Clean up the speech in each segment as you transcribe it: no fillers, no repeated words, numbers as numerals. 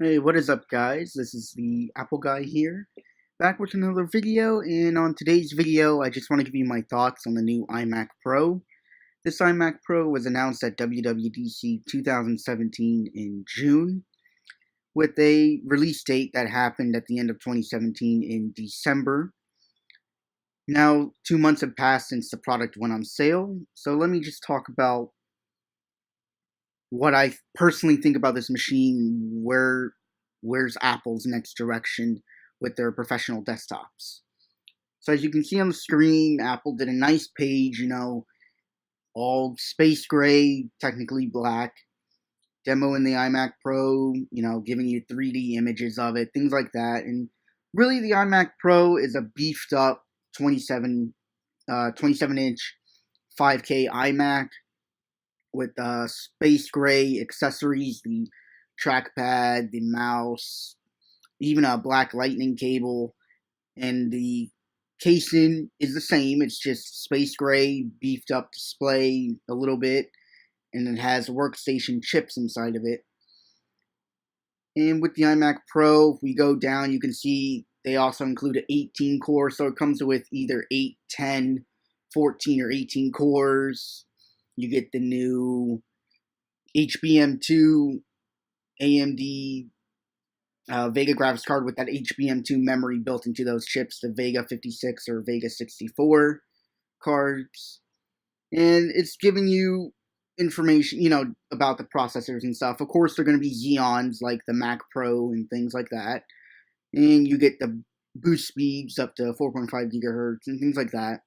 Hey, what is up, guys? This is the Apple Guy here, back with another video, and on today's video, I just want to give you my thoughts on the new iMac Pro. This iMac Pro was announced at WWDC 2017 in June, with a release date that happened at the end of 2017 in December. Now, 2 months have passed since the product went on sale, so let me just talk about what I personally think about this machine, where's Apple's next direction with their professional desktops. So as you can see on the screen, Apple did a nice page, all space gray, technically black, demoing the iMac Pro, giving you 3D images of it, things like that. And really the iMac Pro is a beefed up 27-inch 5K iMac with space gray accessories, the trackpad, the mouse, even a black lightning cable, and the casing is the same. It's just space gray, beefed up display a little bit, and it has workstation chips inside of it. And with the iMac Pro, if we go down, you can see they also include an 18 core, so it comes with either 8, 10, 14, or 18 cores. You get the new HBM2 AMD Vega graphics card with that HBM2 memory built into those chips, the Vega 56 or Vega 64 cards. And it's giving you information, about the processors and stuff. Of course, they're going to be Xeons like the Mac Pro and things like that. And you get the boost speeds up to 4.5 gigahertz and things like that.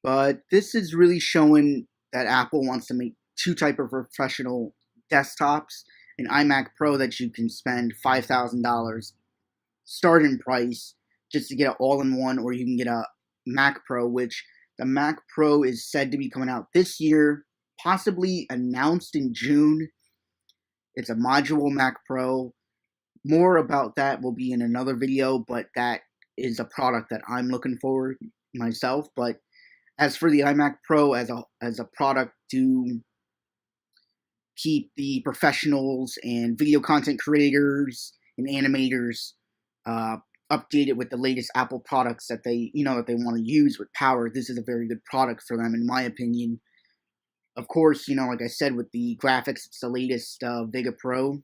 But this is really showing that Apple wants to make two type of professional desktops: an iMac Pro that you can spend $5,000 starting price just to get an all-in-one, or you can get a Mac Pro, which the Mac Pro is said to be coming out this year, possibly announced in June. It's a modular Mac Pro. More about that will be in another video, but that is a product that I'm looking forward myself. But as for the iMac Pro as a product to keep the professionals and video content creators and animators updated with the latest Apple products that they want to use with power, this is a very good product for them, in my opinion. Of course, like I said, with the graphics, it's the latest Vega Pro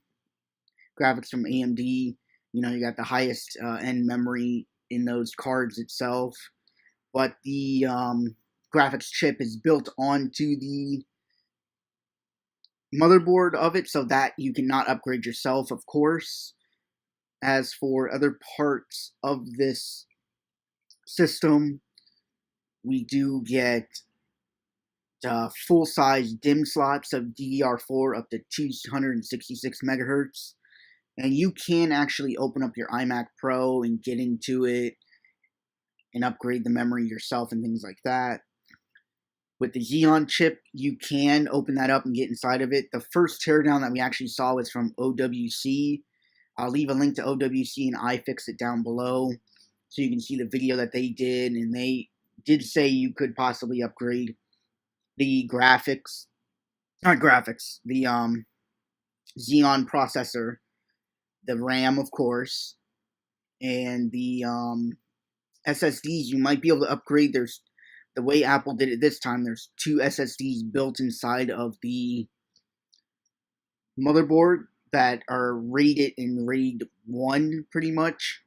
graphics from AMD. You got the highest end memory in those cards itself, but the graphics chip is built onto the motherboard of it, so that you cannot upgrade yourself, of course. As for other parts of this system, we do get full-size DIMM slots of DDR4 up to 266 megahertz, and you can actually open up your iMac Pro and get into it and upgrade the memory yourself and things like that. With the Xeon chip, you can open that up and get inside of it. The first teardown that we actually saw was from OWC. I'll leave a link to OWC and iFixit down below so you can see the video that they did. And they did say you could possibly upgrade the graphics, not graphics, the Xeon processor, the RAM, of course, and the SSDs. You might be able to upgrade. There's the way Apple did it this time, there's two SSDs built inside of the motherboard that are rated in RAID 1 pretty much,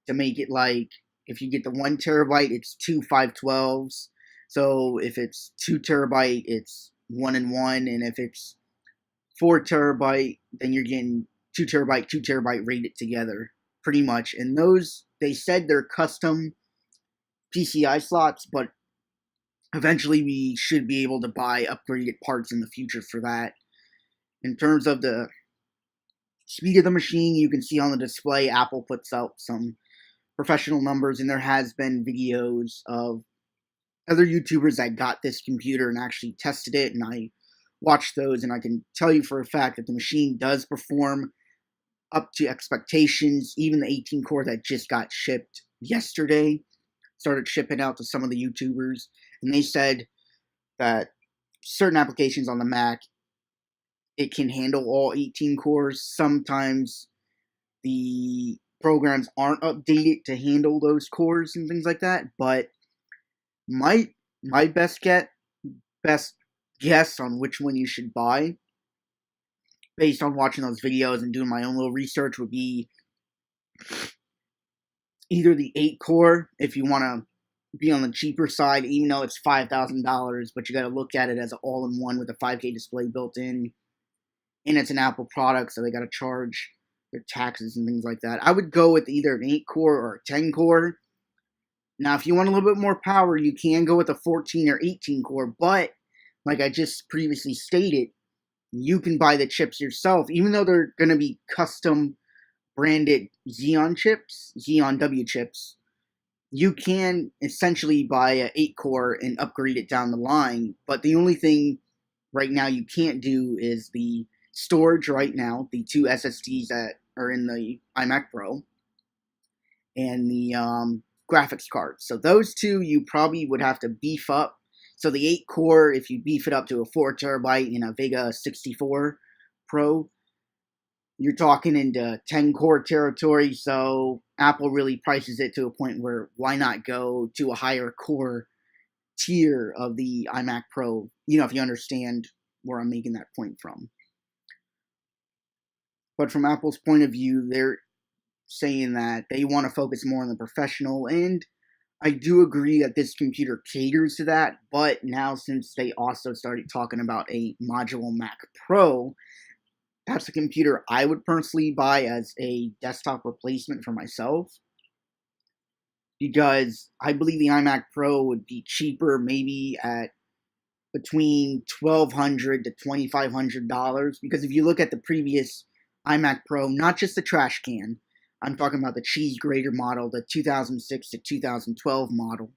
to make it like, if you get the 1 terabyte, it's two 512s. So if it's 2 terabyte, it's 1 and 1, and if it's 4 terabyte, then you're getting 2 terabyte rated together pretty much. And those, they said they're custom PCI slots, but eventually we should be able to buy upgraded parts in the future for that. In terms of the speed of the machine, you can see on the display Apple puts out some professional numbers, and there has been videos of other YouTubers that got this computer and actually tested it, and I watched those, and I can tell you for a fact that the machine does perform up to expectations. Even the 18 core that just got shipped yesterday started shipping out to some of the YouTubers, and they said that certain applications on the Mac, it can handle all 18 cores. Sometimes the programs aren't updated to handle those cores and things like that. But my best guess on which one you should buy, based on watching those videos and doing my own little research, would be either the 8 core if you want to be on the cheaper side, even though it's $5,000, but you got to look at it as an all-in-one with a 5K display built in, and it's an Apple product, so they got to charge their taxes and things like that. I would go with either an 8 core or a 10 core. Now, if you want a little bit more power, you can go with a 14 or 18 core, but like I just previously stated, you can buy the chips yourself, even though they're going to be custom branded Xeon chips, Xeon W chips. You can essentially buy an 8 core and upgrade it down the line, but the only thing right now you can't do is the storage right now, the 2 SSDs that are in the iMac Pro, and the graphics card. So those two you probably would have to beef up. So the 8 core, if you beef it up to a 4 terabyte in a Vega 64 Pro, you're talking into 10 core territory. So Apple really prices it to a point where why not go to a higher core tier of the iMac Pro, if you understand where I'm making that point from. But from Apple's point of view, they're saying that they want to focus more on the professional, and I do agree that this computer caters to that, but now since they also started talking about a modular Mac Pro, that's a computer I would personally buy as a desktop replacement for myself, because I believe the iMac Pro would be cheaper, maybe at between $1,200 to $2,500, because if you look at the previous iMac Pro, not just the trash can, I'm talking about the cheese grater model, the 2006 to 2012 model,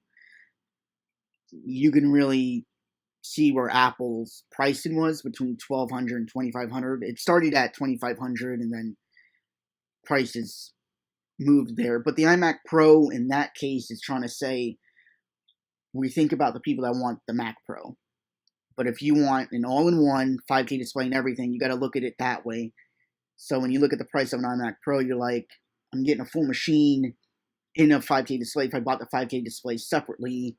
you can really see where Apple's pricing was between $1,200 and $2,500. It started at $2,500 and then prices moved there. But the iMac Pro in that case is trying to say, we think about the people that want the Mac Pro. But if you want an all-in-one 5K display and everything, you got to look at it that way. So when you look at the price of an iMac Pro, you're like, I'm getting a full machine in a 5K display. If I bought the 5K display separately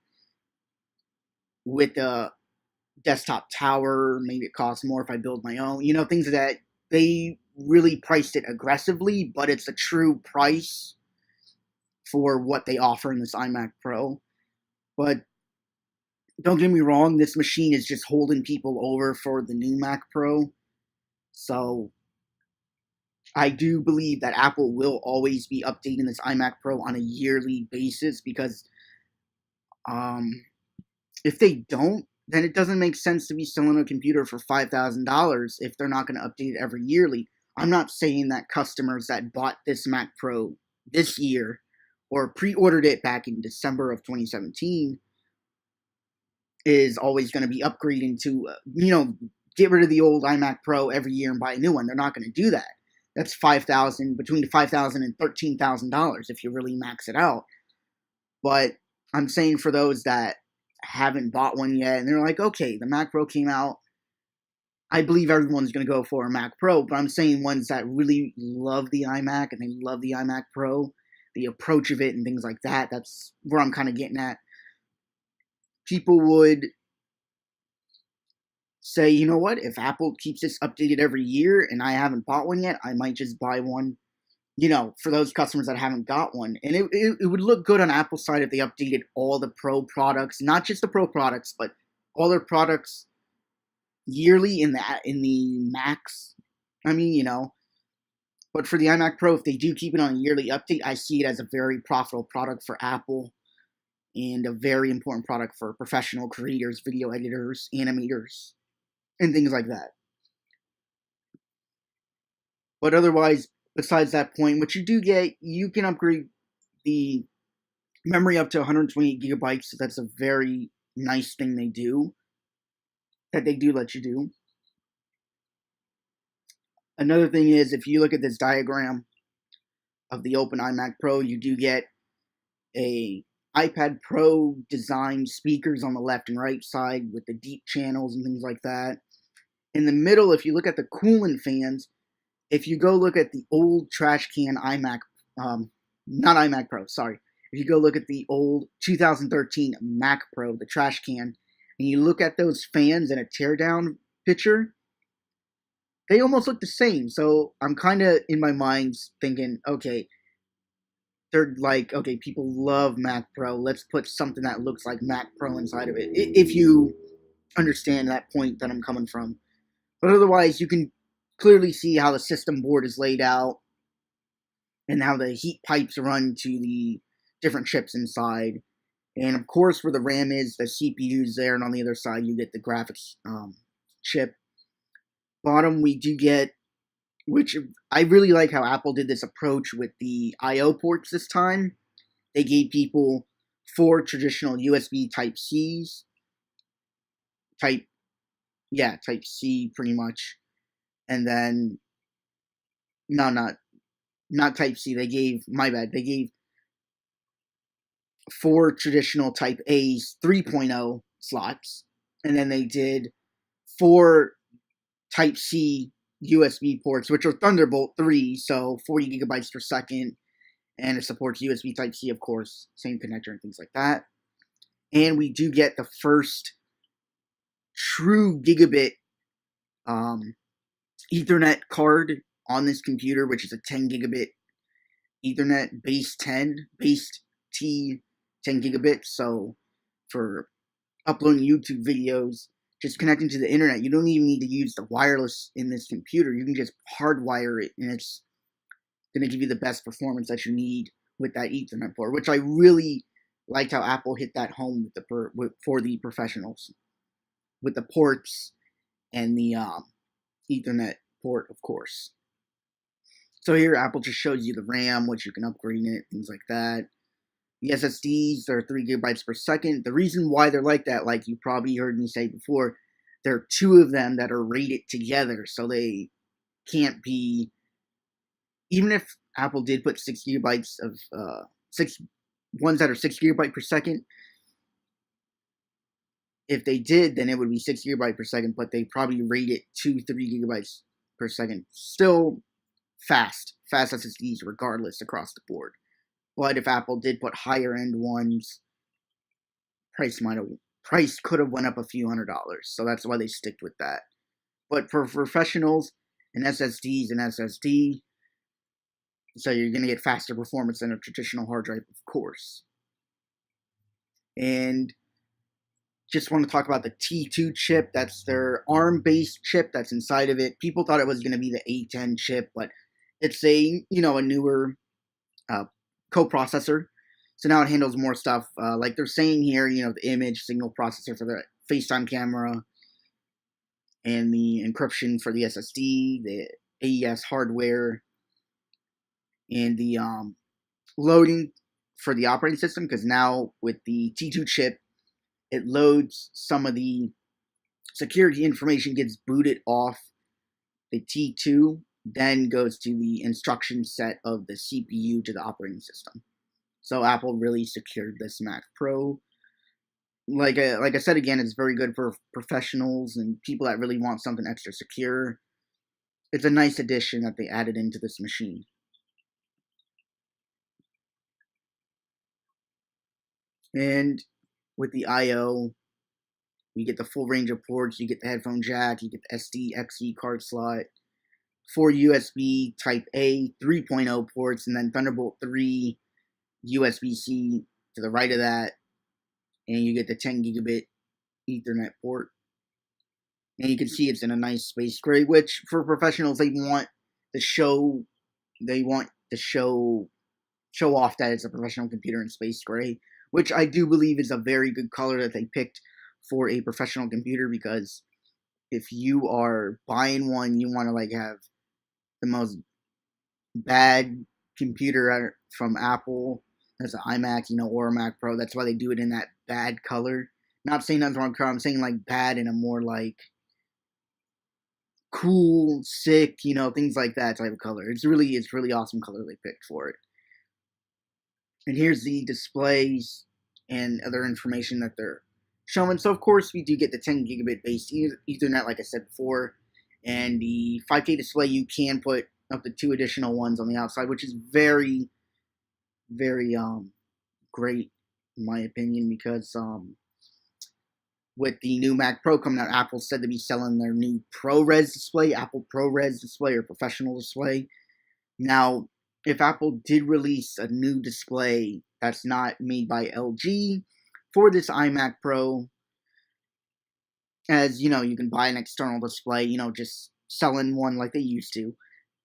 with a desktop tower, maybe it costs more if I build my own. Things that they really priced it aggressively, but it's a true price for what they offer in this iMac Pro. But don't get me wrong, this machine is just holding people over for the new Mac Pro. So I do believe that Apple will always be updating this iMac Pro on a yearly basis, because if they don't, then it doesn't make sense to be selling a computer for $5,000 if they're not going to update it every yearly. I'm not saying that customers that bought this Mac Pro this year or pre-ordered it back in December of 2017 is always going to be upgrading to, get rid of the old iMac Pro every year and buy a new one. They're not going to do that. That's between $5,000 and $13,000 if you really max it out. But I'm saying for those that haven't bought one yet and they're like, okay, the Mac Pro came out, I believe everyone's going to go for a Mac Pro. But I'm saying ones that really love the iMac and they love the iMac Pro, the approach of it and things like that, that's where I'm kind of getting at. People would say, you know what, if Apple keeps this updated every year and I haven't bought one yet, I might just buy one, for those customers that haven't got one. And it would look good on Apple's side if they updated all the Pro products, not just the Pro products, but all their products yearly in the Macs. But for the iMac Pro, if they do keep it on a yearly update, I see it as a very profitable product for Apple and a very important product for professional creators, video editors, animators, and things like that. But otherwise, besides that point, what you do get, you can upgrade the memory up to 128 gigabytes. So that's a very nice thing they do let you do. Another thing is, if you look at this diagram of the open iMac Pro, you do get a iPad Pro design speakers on the left and right side with the deep channels and things like that. In the middle, if you look at the coolant fans, if you go look at the old trash can iMac, not iMac Pro, sorry. If you go look at the old 2013 Mac Pro, the trash can, and you look at those fans in a teardown picture, they almost look the same. So I'm kind of in my mind thinking, okay, they're like, okay, people love Mac Pro. Let's put something that looks like Mac Pro inside of it. If you understand that point that I'm coming from. But otherwise, you can clearly see how the system board is laid out and how the heat pipes run to the different chips inside. And of course, where the RAM is, the CPU is there, and on the other side, you get the graphics chip. Bottom, we do get, which I really like how Apple did this approach with the I/O ports this time. They gave people 4 traditional USB Type-Cs, Type C pretty much, and then, no, not Type-C, they gave 4 traditional Type-A's 3.0 slots, and then they did 4 Type-C USB ports, which are Thunderbolt 3, so 40 gigabytes per second, and it supports USB Type-C, of course, same connector and things like that. And we do get the first true gigabit Ethernet card on this computer, which is a 10 gigabit Ethernet base T 10 gigabits. So for uploading YouTube videos, just connecting to the internet, you don't even need to use the wireless in this computer. You can just hardwire it, and it's going to give you the best performance that you need with that Ethernet port, which I really liked how Apple hit that home with for the professionals, with the ports and the Ethernet port, of course. So here, Apple just shows you the RAM, which you can upgrade it, things like that. The SSDs are 3 gigabytes per second. The reason why they're like that, like you probably heard me say before, there are 2 of them that are rated together, so they can't be, even if Apple did put 6 gigabytes of, 6 ones that are 6 gigabytes per second, if they did, then it would be 6 gigabytes per second, but they probably rate it 2-3 gigabytes per second. Still fast SSDs regardless across the board. But if Apple did put higher end ones, price could have went up a few $100s. So that's why they stick with that. But for professionals, an SSD is an SSD. So you're going to get faster performance than a traditional hard drive, of course. And just want to talk about the T2 chip. That's their ARM-based chip that's inside of it. People thought it was going to be the A10 chip, but it's a newer coprocessor. So now it handles more stuff. Like they're saying here, the image signal processor for the FaceTime camera, and the encryption for the SSD, the AES hardware, and the loading for the operating system, because now with the T2 chip, it loads some of the security information, gets booted off the T2, then goes to the instruction set of the CPU to the operating system. So Apple really secured this Mac Pro. Like I said again, it's very good for professionals and people that really want something extra secure. It's a nice addition that they added into this machine. And with the I/O, you get the full range of ports. You get the headphone jack, you get the SD/XE card slot, 4 USB Type-A 3.0 ports, and then Thunderbolt 3 USB-C to the right of that, and you get the 10 gigabit Ethernet port. And you can see it's in a nice space gray, which for professionals, they want to show off that it's a professional computer in space gray, which I do believe is a very good color that they picked for a professional computer, because if you are buying one, you want to have the most bad computer from Apple as an iMac, or a Mac Pro. That's why they do it in that bad color. Not saying nothing wrong with color, I'm saying bad in a more cool, sick, things like that type of color. It's really awesome color they picked for it. And here's the displays and other information that they're showing. So of course we do get the 10 gigabit base Ethernet, like I said before. And the 5K display, you can put up to 2 additional ones on the outside, which is very, very great in my opinion, because with the new Mac Pro coming out, Apple said to be selling their new ProRes display, Apple ProRes display or professional display. Now, if Apple did release a new display that's not made by LG for this iMac Pro, as you know, you can buy an external display, just selling one like they used to,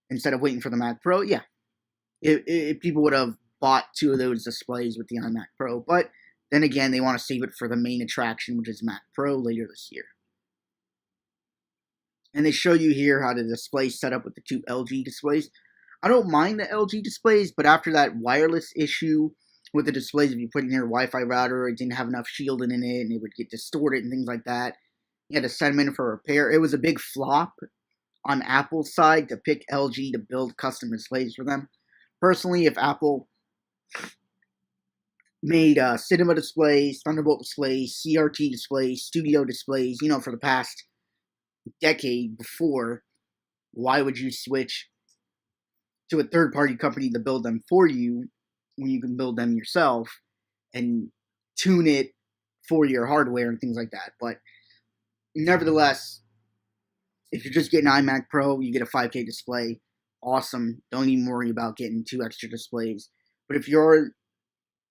instead of waiting for the Mac Pro, yeah. If people would have bought 2 of those displays with the iMac Pro, but then again, they want to save it for the main attraction, which is Mac Pro later this year. And they show you here how the display set up with the 2 LG displays. I don't mind the LG displays, but after that wireless issue with the displays, if you put in your Wi-Fi router, it didn't have enough shielding in it, and it would get distorted and things like that. You had to send them in for repair. It was a big flop on Apple's side to pick LG to build custom displays for them. Personally, if Apple made cinema displays, Thunderbolt displays, CRT displays, studio displays, for the past decade before, why would you switch to a third-party company to build them for you when you can build them yourself and tune it for your hardware and things like that? But nevertheless, if you're just getting an iMac Pro, you get a 5K display. Awesome. Don't even worry about getting 2 extra displays. But if you're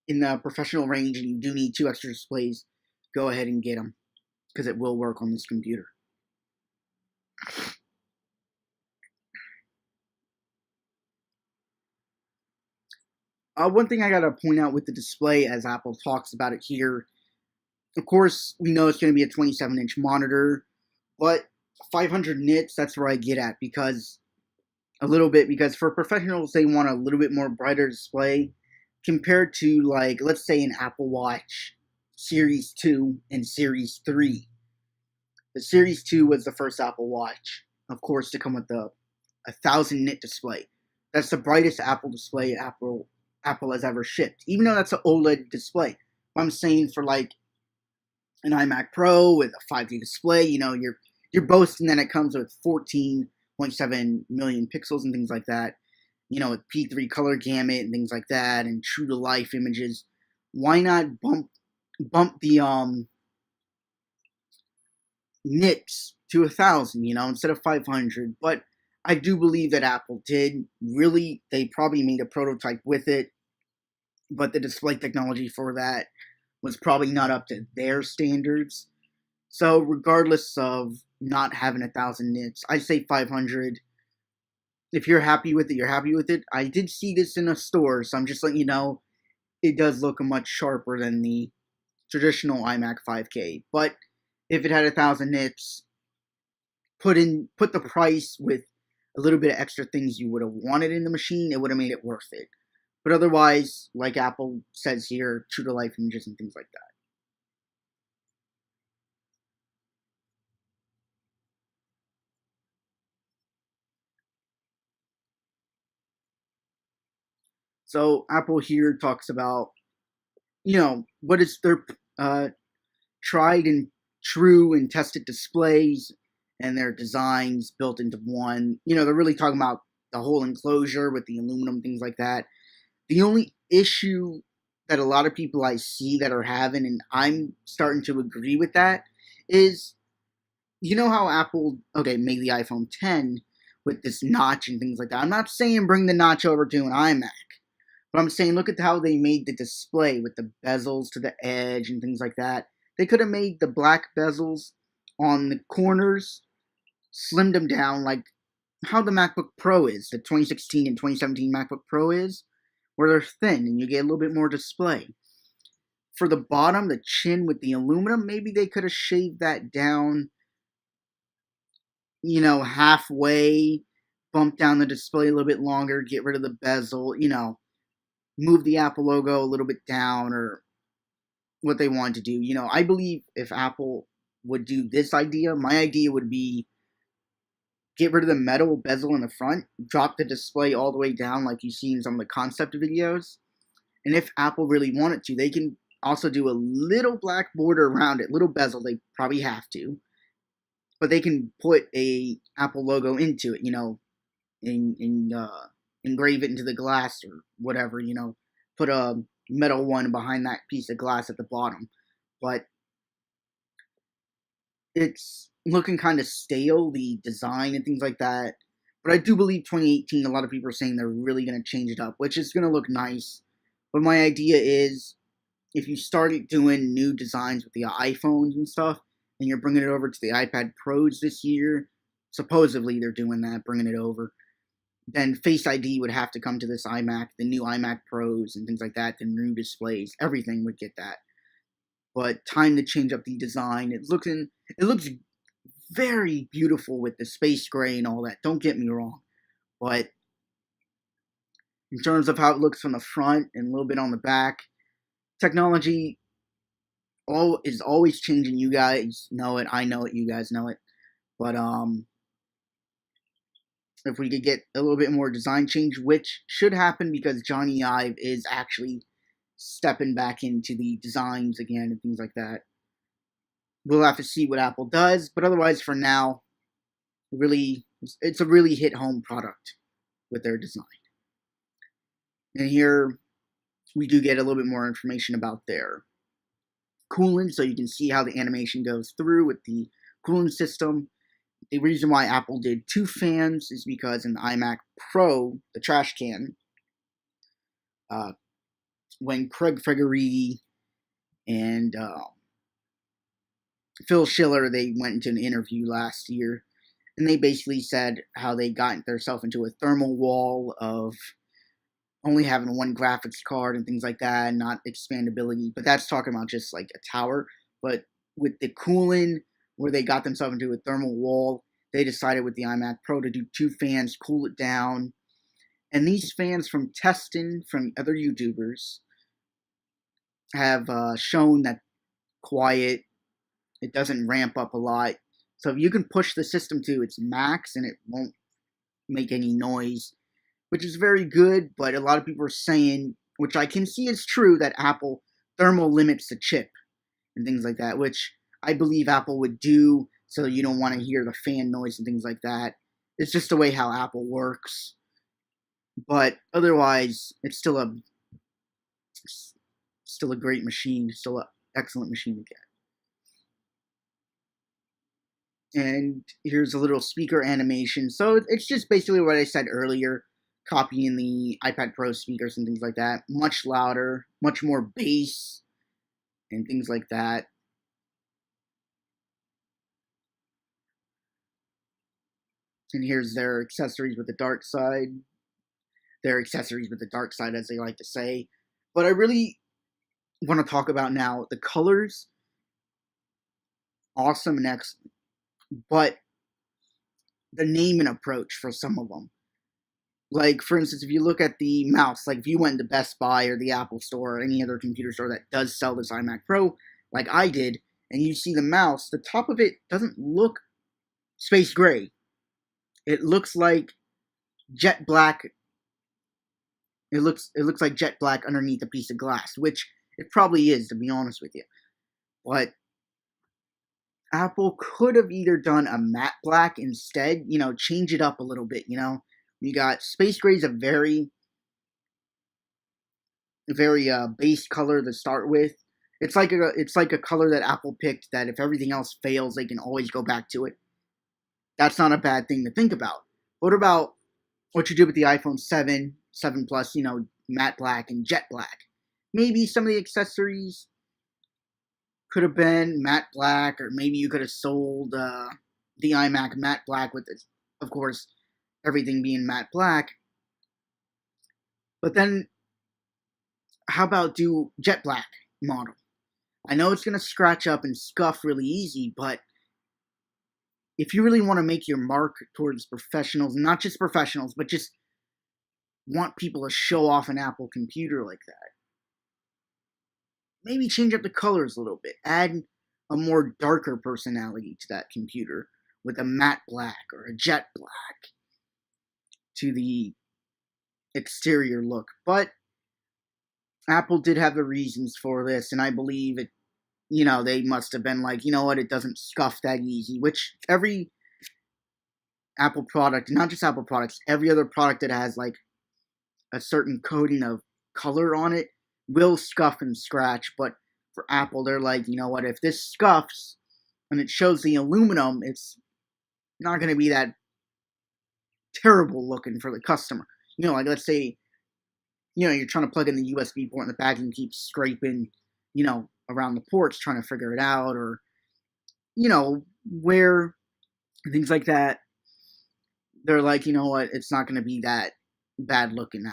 in the professional range and you do need 2 extra displays, go ahead and get them, because it will work on this computer. One thing I gotta point out with the display, as Apple talks about it here, of course, we know it's going to be a 27-inch monitor, but 500 nits, that's where I get at, because for professionals, they want a little bit more brighter display compared to, like, let's say an Apple Watch Series 2 and Series 3. The Series 2 was the first Apple Watch, of course, to come with the 1,000 nit display. That's the brightest Apple display Apple has ever shipped, even though that's an OLED display. I'm saying for like an iMac Pro with a 5K display, you're boasting that it comes with 14.7 million pixels and things like that, with P3 color gamut and things like that, and true to life images. Why not bump the nits to 1,000, instead of 500? But I do believe that Apple did. Really, they probably made a prototype with it, but the display technology for that was probably not up to their standards. So regardless of not having 1,000 nits, I say 500. If you're happy with it, you're happy with it. I did see this in a store, so I'm just letting you know it does look much sharper than the traditional iMac 5K. But if it had 1,000 nits, put the price with a little bit of extra things you would have wanted in the machine, it would have made it worth it. But otherwise, like Apple says here, true to life images and things like that. So Apple here talks about, what is their tried and true and tested displays and their designs built into one. They're really talking about the whole enclosure with the aluminum, things like that. The only issue that a lot of people I see that are having, and I'm starting to agree with that, is, how Apple, made the iPhone 10 with this notch and things like that. I'm not saying bring the notch over to an iMac, but I'm saying look at how they made the display with the bezels to the edge and things like that. They could have made the black bezels on the corners, slimmed them down like how the MacBook Pro is, the 2016 and 2017 MacBook Pro is, where they're thin and you get a little bit more display. For the bottom, the chin with the aluminum, maybe they could have shaved that down, halfway, bump down the display a little bit longer, get rid of the bezel, move the Apple logo a little bit down, or what they wanted to do. I believe if Apple would do this idea, my idea would be get rid of the metal bezel in the front, drop the display all the way down like you see in some of the concept videos. And if Apple really wanted to, they can also do a little black border around it, little bezel, they probably have to. but they can put a Apple logo into it, engrave it into the glass or whatever, put a metal one behind that piece of glass at the bottom. But it's looking kind of stale, the design and things like that. But I do believe 2018, a lot of people are saying they're really going to change it up, which is going to look nice. But my idea is, if you started doing new designs with the iPhones and stuff, and you're bringing it over to the iPad Pros this year, supposedly they're doing that, bringing it over, then Face ID would have to come to this iMac, the new iMac Pros and things like that, the new displays, everything would get that. But time to change up the design. It looks very beautiful with the space gray and all that. Don't get me wrong, but in terms of how it looks from the front and a little bit on the back, technology is always changing. You guys know it. I know it. You guys know it. But if we could get a little bit more design change, which should happen because Johnny Ive is actually stepping back into the designs again and things like that. We'll have to see what Apple does, but otherwise, for now, it's a really hit home product with their design. And here we do get a little bit more information about their coolant, so you can see how the animation goes through with the cooling system. The reason why Apple did 2 fans is because in the iMac Pro, the trash can, when Craig Federighi and Phil Schiller, they went into an interview last year, and they basically said how they got themselves into a thermal wall of only having one graphics card and things like that, and not expandability. But that's talking about just like a tower. But with the cooling, where they got themselves into a thermal wall, they decided with the iMac Pro to do 2 fans, cool it down. And these fans, from testing from other YouTubers, have shown that quiet, it doesn't ramp up a lot. So if you can push the system to its max and it won't make any noise, which is very good, but a lot of people are saying, which I can see is true, that Apple thermal limits the chip and things like that, which I believe Apple would do so you don't want to hear the fan noise and things like that. It's just the way how Apple works. But otherwise, it's still a great machine, still an excellent machine to get. And here's a little speaker animation. So it's just basically what I said earlier, copying the iPad Pro speakers and things like that. Much louder, much more bass, and things like that. And here's their accessories with the dark side. Their accessories with the dark side, as they like to say. But I really want to talk about now the colors. Awesome and excellent. But the naming approach for some of them. Like, for instance, if you look at the mouse, like if you went to Best Buy or the Apple Store or any other computer store that does sell this iMac Pro, like I did, and you see the mouse, the top of it doesn't look space gray. It looks like jet black. It looks like jet black underneath a piece of glass, which it probably is, to be honest with you. But Apple could have either done a matte black instead, change it up a little bit, You got space gray is a very base color to start with. It's like a color that Apple picked that if everything else fails, they can always go back to it. That's not a bad thing to think about. What about what you did with the iPhone 7, 7 Plus, matte black and jet black? Maybe some of the accessories could have been matte black, or maybe you could have sold the iMac matte black with it, of course, everything being matte black. But then, how about do jet black model? I know it's going to scratch up and scuff really easy, but if you really want to make your mark towards professionals, not just professionals, but just want people to show off an Apple computer like that, maybe change up the colors a little bit. Add a more darker personality to that computer with a matte black or a jet black to the exterior look. But Apple did have the reasons for this, and I believe they must have been like, you know what, it doesn't scuff that easy, which every Apple product, not just Apple products, every other product that has like a certain coating of color on it will scuff and scratch. But for Apple, they're like, you know what, if this scuffs and it shows the aluminum, it's not going to be that terrible looking for the customer. Like let's say, you're trying to plug in the USB port in the back and keep scraping, around the ports trying to figure it out, or, where things like that. They're like, you know what, it's not going to be that bad looking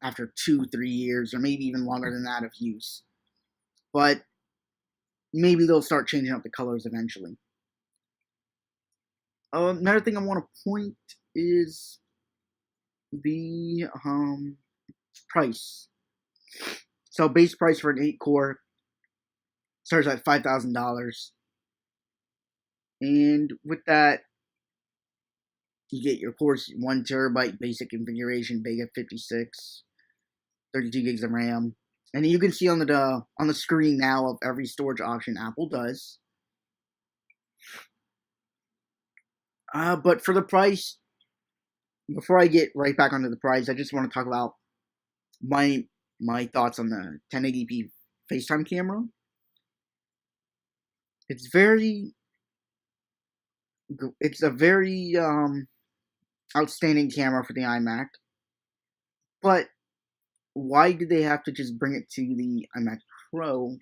after 2-3 years, or maybe even longer than that of use. But maybe they'll start changing up the colors eventually. Another thing I want to point is the price. So base price for an 8-core starts at $5,000, and with that, you get your course 1 terabyte basic configuration, big at 56, 32 gigs of RAM, and you can see on the screen now of every storage option Apple does. But for the price, before I get right back onto the price, I just want to talk about my thoughts on the 1080p FaceTime camera. It's a very outstanding camera for the iMac, but why did they have to just bring it to the iMac Pro,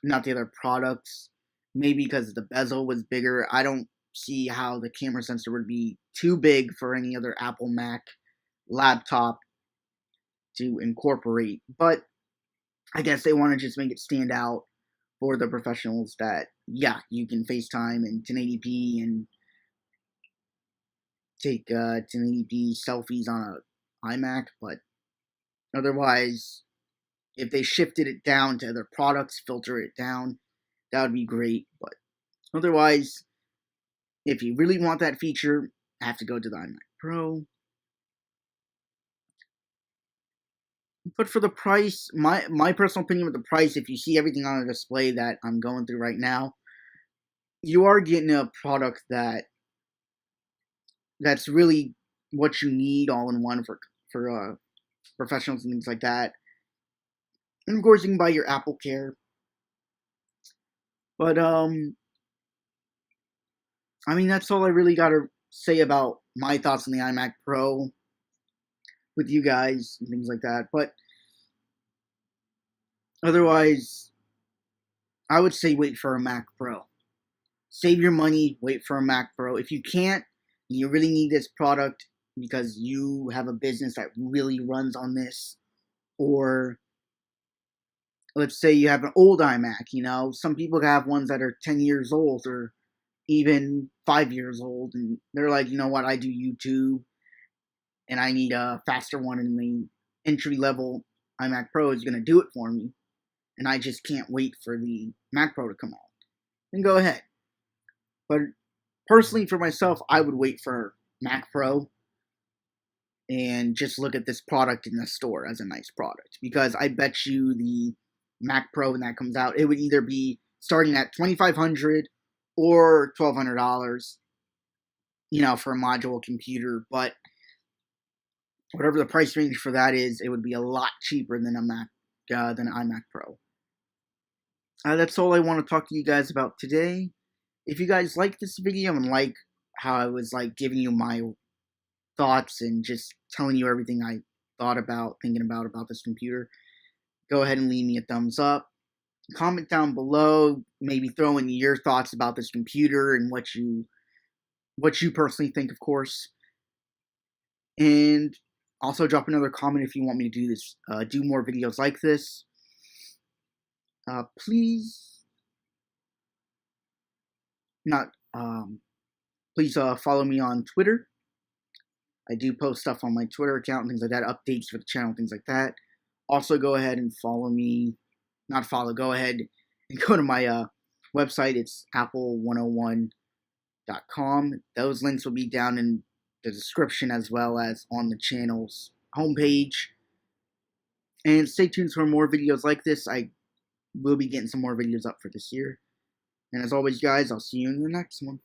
not the other products? Maybe because the bezel was bigger. I don't see how the camera sensor would be too big for any other Apple Mac laptop to incorporate, but I guess they want to just make it stand out for the professionals that, you can FaceTime in 1080p and take 1080p selfies on a iMac, but otherwise, if they shifted it down to other products, filter it down, that would be great. But otherwise, if you really want that feature, have to go to the iMac Pro. But for the price, my personal opinion with the price, if you see everything on the display that I'm going through right now, you are getting a product that's really what you need all in one for professionals and things like that. And of course, you can buy your Apple Care. But that's all I really got to say about my thoughts on the iMac Pro with you guys and things like that. But otherwise, I would say wait for a Mac Pro. Save your money, wait for a Mac Pro. If you can't, you really need this product because you have a business that really runs on this, or let's say you have an old iMac, some people have ones that are 10 years old or even 5 years old, and they're like, you know what, I do YouTube, and I need a faster one, and the entry-level iMac Pro is going to do it for me, and I just can't wait for the Mac Pro to come out. Then go ahead. But personally, for myself, I would wait for Mac Pro and just look at this product in the store as a nice product, because I bet you the Mac Pro, when that comes out, it would either be starting at $2,500 or $1,200, for a modular computer. But whatever the price range for that is, it would be a lot cheaper than an iMac Pro. That's all I want to talk to you guys about today. If you guys like this video and like how I was giving you my thoughts and just telling you everything I thought about, thinking about this computer, go ahead and leave me a thumbs up. Comment down below, maybe throw in your thoughts about this computer and what you personally think, of course. And also drop another comment if you want me to do this, do more videos like this. Please follow me on Twitter. I do post stuff on my Twitter account and things like that, updates for the channel, things like that. Also, go ahead and go ahead and go to my website. It's apple101.com. Those links will be down in the description as well as on the channel's homepage. And stay tuned for more videos like this. I we'll be getting some more videos up for this year. And as always, guys, I'll see you in the next one.